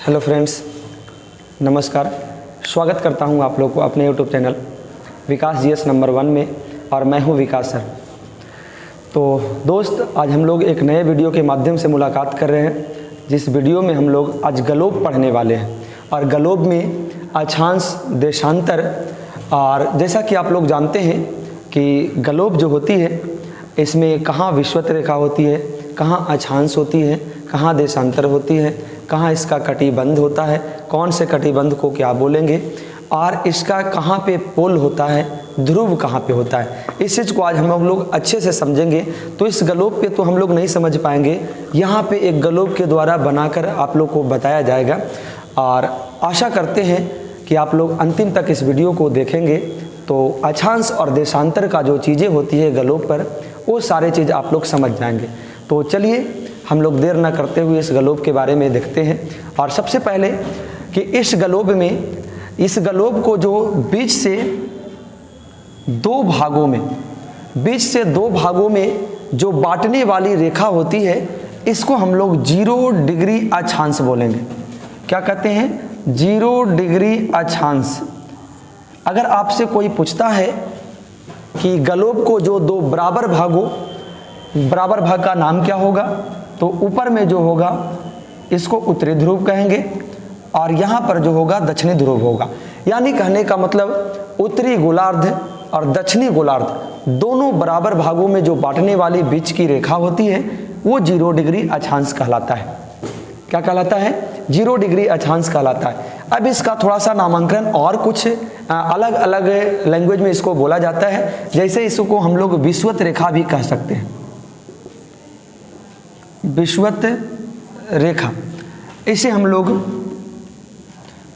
Hello friends, नमस्कार। स्वागत करता हूं आप लोग को अपने यूट्यूब चैनल विकास जीएस नंबर 1 में, और मैं हूं विकास सर। तो दोस्त, आज हम लोग एक नए वीडियो के माध्यम से मुलाकात कर रहे हैं, जिस वीडियो में हम लोग आज गलोब पढ़ने वाले हैं। और गलोब में अक्षांश, देशांतर, और जैसा कि आप लोग जानते हैं कि गलोब जो होती है इसमें कहाँ विषुवत रेखा होती है, कहाँ अक्षांश होती है, कहाँ देशांतर होती है, कहाँ इसका कटिबंध होता है, कौन से कटिबंध को क्या बोलेंगे, और इसका कहाँ पे पोल होता है, ध्रुव कहाँ पे होता है। इस चीज़ को आज हम लोग अच्छे से समझेंगे। तो इस गलोब पे तो हम लोग नहीं समझ पाएंगे, यहाँ पे एक गलोब के द्वारा बनाकर आप लोग को बताया जाएगा। और आशा करते हैं कि आप लोग अंतिम तक इस वीडियो को देखेंगे तो अक्षांश और देशांतर का जो चीज़ें होती है गलोब पर, वो सारे चीज़ आप लोग समझ जाएंगे। तो चलिए हम लोग देर न करते हुए इस गलोब के बारे में देखते हैं। और सबसे पहले कि इस गलोब में, इस गलोब को जो बीच से दो भागों में जो बांटने वाली रेखा होती है, इसको हम लोग 0 डिग्री अक्षांश बोलेंगे। क्या कहते हैं? 0 डिग्री अक्षांश। अगर आपसे कोई पूछता है कि गलोब को जो दो बराबर भाग का नाम क्या होगा, तो ऊपर में जो होगा इसको उत्तरी ध्रुव कहेंगे, और यहाँ पर जो होगा दक्षिणी ध्रुव होगा। यानी कहने का मतलब उत्तरी गोलार्ध और दक्षिणी गोलार्ध दोनों बराबर भागों में जो बांटने वाली बीच की रेखा होती है वो 0 डिग्री अक्षांश कहलाता है। क्या कहलाता है? 0 डिग्री अक्षांश कहलाता है। अब इसका थोड़ा सा नामांकन और कुछ अलग अलग लैंग्वेज में इसको बोला जाता है। जैसे इसको हम लोग विषुवत रेखा भी कह सकते हैं। विषुवत रेखा, इसे हम लोग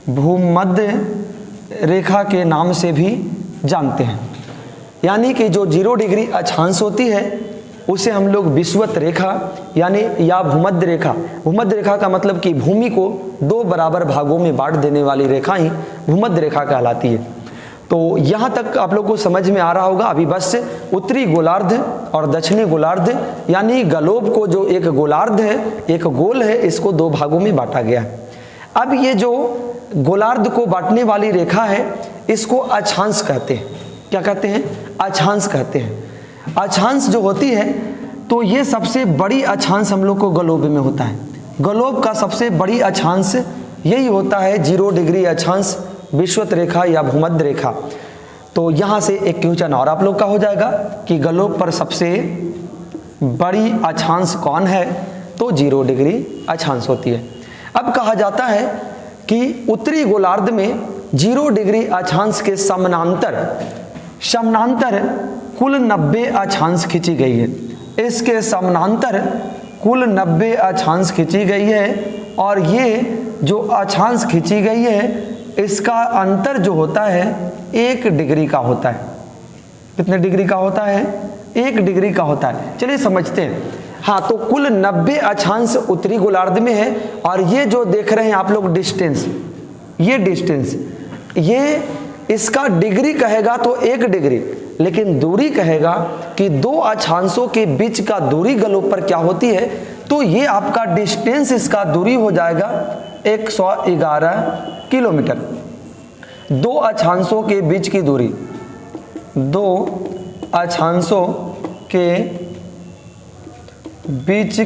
भूमध्य रेखा के नाम से भी जानते हैं। यानी कि जो 0 डिग्री अक्षांश होती है उसे हम लोग विषुवत रेखा यानी या भूमध्य रेखा का मतलब कि भूमि को दो बराबर भागों में बांट देने वाली रेखा ही भूमध्य रेखा कहलाती है। तो यहाँ तक आप लोग को समझ में आ रहा होगा। अभी बस उत्तरी गोलार्ध और दक्षिणी गोलार्ध, यानी गलोब को जो एक गोलार्ध है, एक गोल है, इसको दो भागों में बांटा गया है। अब ये जो गोलार्ध को बांटने वाली रेखा है इसको अक्षांश कहते हैं। क्या कहते हैं? अक्षांश कहते हैं। अक्षांश जो होती है तो ये सबसे बड़ी अक्षांश हम लोग को गलोब में होता है। गलोब का सबसे बड़ी अक्षांश यही होता है 0 डिग्री अक्षांश, विषुवत रेखा या भूमध्य रेखा। तो यहाँ से एक क्वेश्चन और आप लोग का हो जाएगा कि गलोब पर सबसे बड़ी अक्षांश कौन है, तो 0 डिग्री अक्षांश होती है। अब कहा जाता है कि उत्तरी गोलार्ध में 0 डिग्री अक्षांश के समानांतर कुल 90 अक्षांश खींची गई है। इसके समानांतर कुल 90 अक्षांश खींची गई है, और ये जो अक्षांश खींची गई है इसका अंतर जो होता है 1 डिग्री का होता है। कितने डिग्री का होता है? 1 डिग्री का होता है। चलिए समझते हैं। हाँ, तो कुल 90 अक्षांश उत्तरी गोलार्ध में है, और ये जो देख रहे हैं आप लोग डिस्टेंस, ये इसका डिग्री कहेगा तो 1 डिग्री, लेकिन दूरी कहेगा कि दो अक्षांशों के बीच का दूरी गलोब पर क्या होती है, तो ये आपका डिस्टेंस, इसका दूरी हो जाएगा 111 किलोमीटर। दो अक्षांशों के बीच की दूरी, दो अक्षांशों के बीच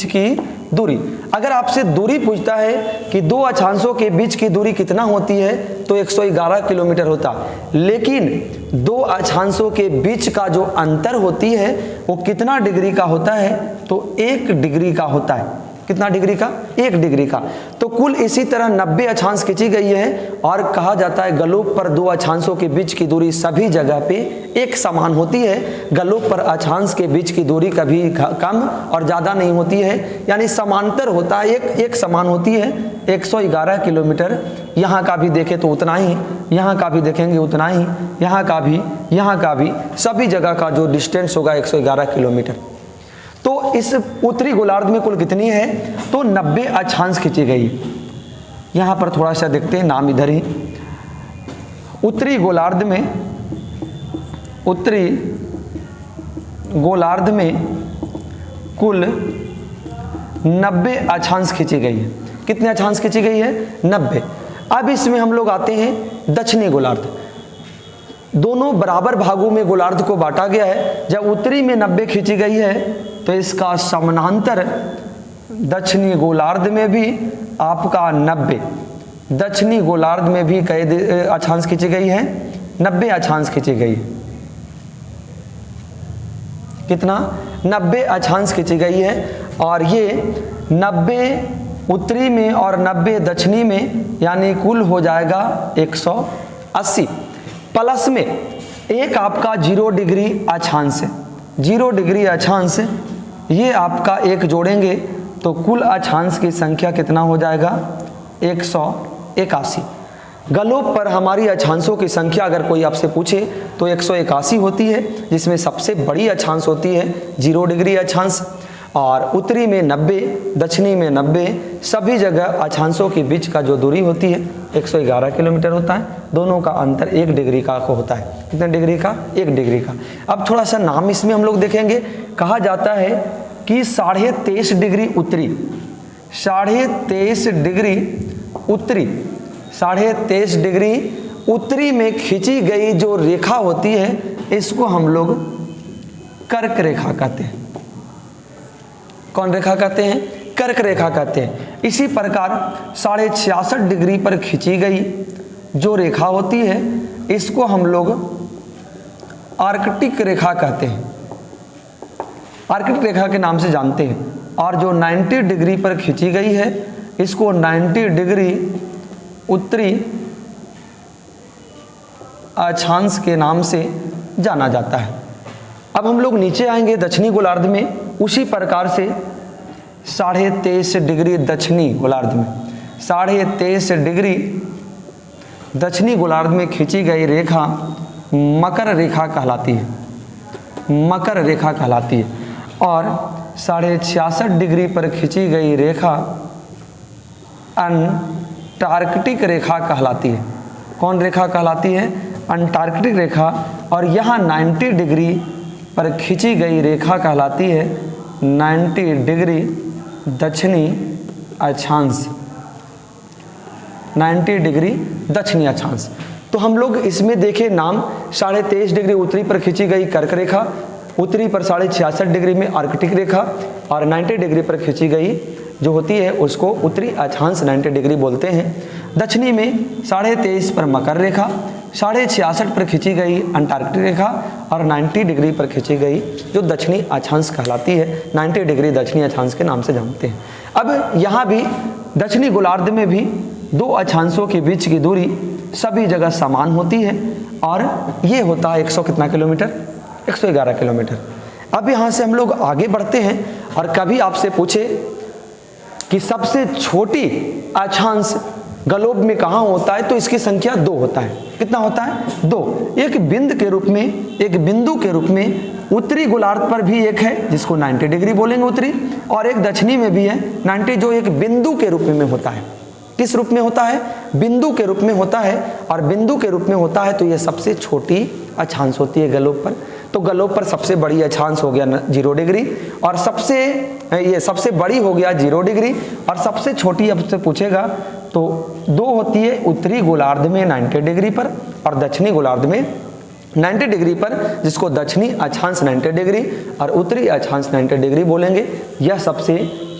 की दूरी। अगर आपसे दूरी पूछता है कि दो अक्षांशों के बीच की दूरी कितना होती है, तो 111 किलोमीटर होता। लेकिन दो अक्षांशों के बीच का जो अंतर होती है वो कितना डिग्री का होता है, तो 1 डिग्री का होता है। कितना डिग्री का? 1 डिग्री का। तो कुल इसी तरह 90 अक्षांश खींची गई है, और कहा जाता है गलोब पर दो अक्षांशों के बीच की दूरी सभी जगह पे एक समान होती है। गलोब पर अक्षांश के बीच की दूरी कभी कम और ज़्यादा नहीं होती है, यानी समांतर होता है, एक समान होती है। 111 किलोमीटर यहाँ का भी देखें तो उतना ही, यहाँ का भी देखेंगे उतना ही, यहाँ का भी, सभी जगह का जो डिस्टेंस होगा 111 किलोमीटर। तो इस उत्तरी गोलार्ध में कुल कितनी है, तो 90 अक्षांश खींची गई। यहाँ पर थोड़ा सा देखते हैं, नाम इधर ही। उत्तरी गोलार्ध में कुल 90 अक्षांश खींची गई है। कितने अक्षांश खींची गई है? 90। अब इसमें हम लोग आते हैं दक्षिणी गोलार्ध। दोनों बराबर भागों में गोलार्ध को बांटा गया है। जब उत्तरी में 90 खींची गई है तो इसका समानांतर दक्षिणी गोलार्ध में भी आपका 90, दक्षिणी गोलार्ध में भी कई अक्षांश खींची गई है? 90 अक्षांश खींची गई है। कितना? 90 अक्षांश खींची गई है। और ये 90 उत्तरी में और 90 दक्षिणी में, यानी कुल हो जाएगा 180। प्लस में एक आपका 0 डिग्री अक्षांश है, 0 डिग्री अक्षांश ये आपका एक जोड़ेंगे तो कुल अक्षांश की संख्या कितना हो जाएगा? 181। ग्लोब पर हमारी अक्षांशों की संख्या अगर कोई आपसे पूछे तो 181 होती है, जिसमें सबसे बड़ी अक्षांश होती है 0 डिग्री अक्षांश। और उत्तरी में 90, दक्षिणी में 90, सभी जगह अक्षांशों के बीच का जो दूरी होती है 111 किलोमीटर होता है। दोनों का अंतर 1 डिग्री का होता है। कितने डिग्री का? 1 डिग्री का। अब थोड़ा सा नाम इसमें हम लोग देखेंगे। कहा जाता है कि 23.5 डिग्री उत्तरी, 23.5 डिग्री उत्तरी, 23.5 डिग्री उत्तरी में खींची गई जो रेखा होती है इसको हम लोग कर्क रेखा कहते हैं। कौन रेखा कहते हैं? कर्क रेखा कहते हैं। इसी प्रकार 66.5 डिग्री पर खींची गई जो रेखा होती है इसको हम लोग आर्कटिक रेखा कहते हैं, आर्कटिक रेखा के नाम से जानते हैं। और जो 90 डिग्री पर खींची गई है इसको 90 डिग्री उत्तरी अक्षांश के नाम से जाना जाता है। अब हम लोग नीचे आएंगे दक्षिणी गोलार्ध में। उसी प्रकार से 23.5 डिग्री दक्षिणी गोलार्ध में, 23.5 डिग्री दक्षिणी गोलार्ध में खींची गई रेखा मकर रेखा कहलाती है, मकर रेखा कहलाती है। और 66.5 डिग्री पर खींची गई रेखा अंटार्कटिक रेखा कहलाती है। कौन रेखा कहलाती है? अंटार्कटिक रेखा। और यहाँ 90 डिग्री पर खींची गई रेखा कहलाती है 90 डिग्री दक्षिणी अक्षांश, 90 डिग्री दक्षिणी अक्षांश। तो हम लोग इसमें देखें नाम 23.5 डिग्री उत्तरी पर खींची गई कर्क रेखा, उत्तरी पर 66.5 डिग्री में आर्कटिक रेखा, और 90 डिग्री पर खींची गई जो होती है उसको उत्तरी अक्षांश 90 डिग्री बोलते हैं। दक्षिणी में 23.5 पर मकर रेखा, 66.5 पर खींची गई अंटार्कटिक रेखा, और 90 डिग्री पर खींची गई जो दक्षिणी अक्षांश कहलाती है, 90 डिग्री दक्षिणी अक्षांश के नाम से जानते हैं। अब यहाँ भी दक्षिणी गोलार्ध में भी दो अक्षांशों के बीच की दूरी सभी जगह समान होती है, और ये होता है 100 कितना किलोमीटर? 111 किलोमीटर। अब यहाँ से हम लोग आगे बढ़ते हैं, और कभी आपसे पूछे कि सबसे छोटी अक्षांश ग्लोब में कहाँ होता है तो इसकी संख्या 2 होता है। कितना होता है? 2। एक बिंदु के रूप में, एक बिंदु के रूप में उत्तरी गोलार्ध पर भी एक है जिसको 90 डिग्री बोलेंगे उत्तरी, और एक दक्षिणी में भी है 90, जो एक बिंदु के रूप में होता है। किस रूप में होता है? बिंदु के रूप में होता है। और बिंदु के रूप में होता है तो ये सबसे छोटी अक्षांश होती है ग्लोब पर। तो ग्लोब पर सबसे बड़ी अक्षांश हो गया 0 डिग्री, और सबसे बड़ी हो गया 0 डिग्री, और सबसे छोटी अब से पूछेगा तो 2 होती है उत्तरी गोलार्ध में 90 डिग्री पर, और दक्षिणी गोलार्ध में 90 डिग्री पर, जिसको दक्षिणी अक्षांश 90 डिग्री और उत्तरी अक्षांश 90 डिग्री बोलेंगे। यह सबसे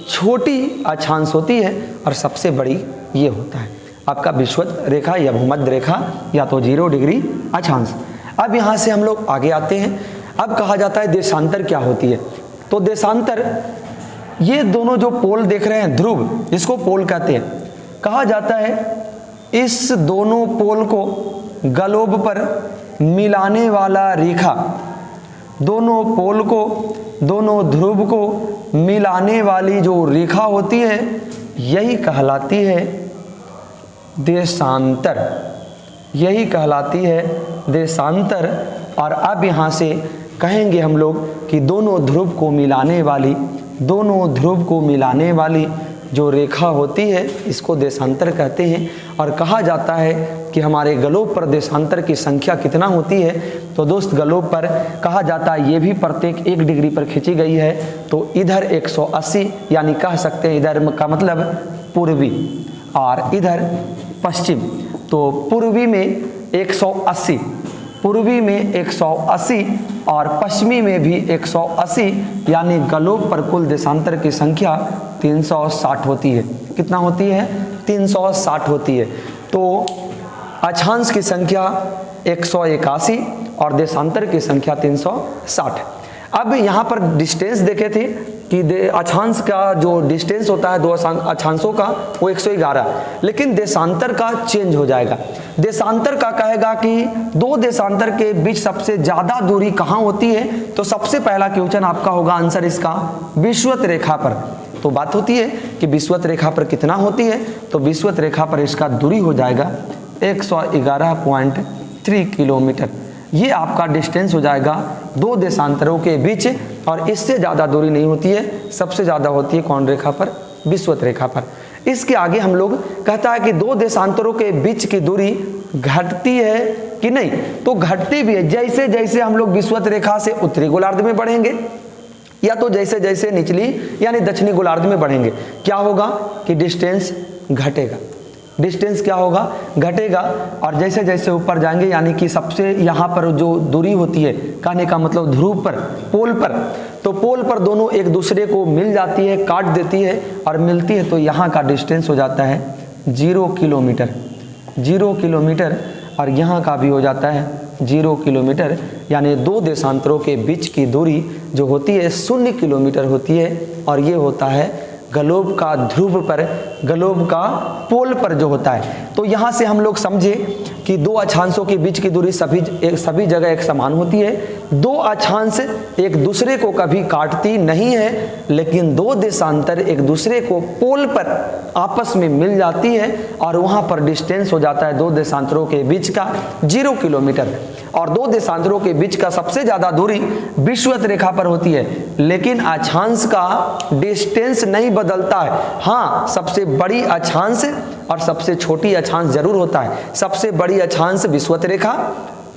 छोटी अक्षांश होती है, और सबसे बड़ी ये होता है आपका विषुवत रेखा या भूमध्य रेखा, या तो 0 डिग्री अक्षांश। अब यहाँ से हम लोग आगे आते हैं। अब कहा जाता है देशांतर क्या होती है। तो देशांतर, ये दोनों जो पोल देख रहे हैं, ध्रुव जिसको पोल कहते हैं, कहा जाता है इस दोनों पोल को ग्लोब पर मिलाने वाला रेखा, दोनों पोल को, दोनों ध्रुव को मिलाने वाली जो रेखा होती है यही कहलाती है देशांतर, यही कहलाती है देशांतर। और अब यहाँ से कहेंगे हम लोग कि दोनों ध्रुव को मिलाने वाली, दोनों ध्रुव को मिलाने वाली जो रेखा होती है इसको देशांतर कहते हैं। और कहा जाता है कि हमारे ग्लोब पर देशांतर की संख्या कितना होती है, तो दोस्त ग्लोब पर कहा जाता है ये भी प्रत्येक 1 डिग्री पर खींची गई है। तो इधर 180 यानी कह सकते हैं इधर का मतलब पूर्वी और इधर पश्चिम। तो पूर्वी में 180, पूर्वी में 180 और पश्चिमी में भी 180, यानी ग्लोब पर कुल देशांतर की संख्या 360 होती है। कितना होती है? 360 होती है। तो अक्षांश की संख्या 181 और देशांतर की संख्या 360। अब यहाँ पर डिस्टेंस देखे थे कि अक्षांश का जो डिस्टेंस होता है दो अक्षांशों का वो 111, लेकिन देशांतर का चेंज हो जाएगा। देशांतर का कहेगा कि दो देशांतर के बीच सबसे ज़्यादा दूरी कहाँ होती है, तो सबसे पहला क्वेश्चन आपका होगा आंसर इसका विषुवत रेखा पर। तो बात होती है कि विषुवत रेखा पर कितना होती है, तो विषुवत रेखा पर इसका दूरी हो जाएगा 111.3 किलोमीटर। ये आपका डिस्टेंस हो जाएगा दो देशांतरों के बीच, और इससे ज़्यादा दूरी नहीं होती है। सबसे ज़्यादा होती है कौन रेखा पर? विषुवत रेखा पर। इसके आगे हम लोग कहता है कि दो देशांतरों के बीच की दूरी घटती है कि नहीं, तो घटती भी है। जैसे जैसे हम लोग विषुवत रेखा से उत्तरी गोलार्ध में बढ़ेंगे या तो जैसे जैसे निचली यानी दक्षिणी गोलार्ध में बढ़ेंगे, क्या होगा कि डिस्टेंस घटेगा। डिस्टेंस क्या होगा? घटेगा। और जैसे जैसे ऊपर जाएंगे यानी कि सबसे यहाँ पर जो दूरी होती है, कहने का मतलब ध्रुव पर, पोल पर, तो पोल पर दोनों एक दूसरे को मिल जाती है, काट देती है और मिलती है, तो यहाँ का डिस्टेंस हो जाता है 0 किलोमीटर। 0 किलोमीटर। और यहाँ का भी हो जाता है 0 किलोमीटर, यानी दो देशांतरों के बीच की दूरी जो होती है 0 किलोमीटर होती है। और ये होता है ग्लोब का ध्रुव पर, ग्लोब का पोल पर जो होता है। तो यहाँ से हम लोग समझे कि दो अक्षांशों के बीच की दूरी सभी जगह एक समान होती है। दो अक्षांश एक दूसरे को कभी काटती नहीं है, लेकिन दो देशांतर एक दूसरे को पोल पर आपस में मिल जाती है और वहाँ पर डिस्टेंस हो जाता है दो देशांतरों के बीच का 0 किलोमीटर। और दो देशांतरों के बीच का सबसे ज़्यादा दूरी विषुवत रेखा पर होती है, लेकिन अक्षांश का डिस्टेंस नहीं बदलता है। हाँ, सबसे बड़ी अक्षांश और सबसे छोटी अक्षांश जरूर होता है। सबसे बड़ी अक्षांश विषुवत रेखा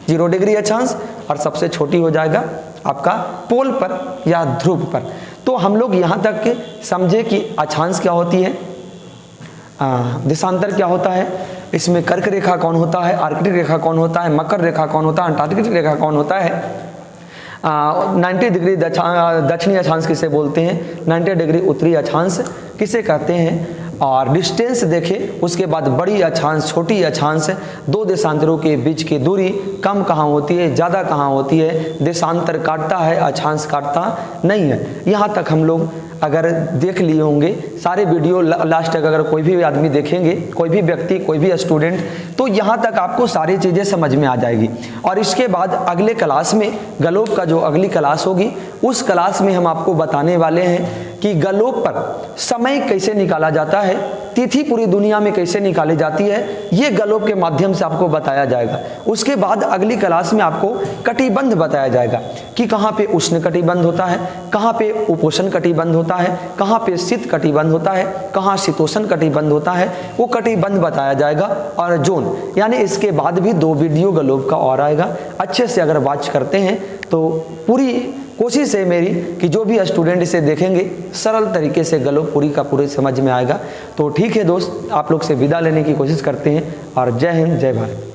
0 डिग्री अक्षांश, और सबसे छोटी हो जाएगा आपका पोल पर या ध्रुव पर। तो हम लोग यहाँ तक के समझे कि अक्षांश क्या होती है, देशांतर क्या होता है, इसमें कर्क रेखा कौन होता है, आर्कटिक रेखा कौन होता है, मकर रेखा कौन होता है, अंटार्कटिक रेखा कौन होता है, 90 डिग्री दक्षिणी अक्षांश किसे बोलते हैं, 90 डिग्री उत्तरी अक्षांश किसे कहते हैं। और डिस्टेंस देखें, उसके बाद बड़ी अक्षांश, छोटी अक्षांश, दो देशांतरों के बीच की दूरी कम कहाँ होती है, ज़्यादा कहाँ होती है, देशांतर काटता है, अक्षांश काटता नहीं है। यहाँ तक हम लोग अगर देख लिए होंगे सारे वीडियो, लास्ट तक अगर कोई भी आदमी देखेंगे, कोई भी व्यक्ति, कोई भी स्टूडेंट, तो यहाँ तक आपको सारी चीज़ें समझ में आ जाएगी। और इसके बाद अगले क्लास में, ग्लोब का जो अगली क्लास होगी, उस क्लास में हम आपको बताने वाले हैं कि ग्लोब पर समय कैसे निकाला जाता है, तिथि पूरी दुनिया में कैसे निकाली जाती है, ये ग्लोब के माध्यम से आपको बताया जाएगा। उसके बाद अगली क्लास में आपको कटिबंध बताया जाएगा कि कहाँ पे उष्ण कटिबंध होता है, कहाँ पे उपोष्ण कटिबंध होता है, कहाँ पे शीत कटिबंध होता है, कहाँ शीतोष्ण कटिबंध होता है, वो कटिबंध बताया जाएगा। और जोन, यानी इसके बाद भी 2 वीडियो ग्लोब का और आएगा। अच्छे से अगर वॉच करते हैं तो पूरी कोशिश है मेरी कि जो भी स्टूडेंट इसे देखेंगे सरल तरीके से ग्लोब पूरी का पूरे समझ में आएगा। तो ठीक है दोस्त, आप लोग से विदा लेने की कोशिश करते हैं और जय हिंद, जय भारत।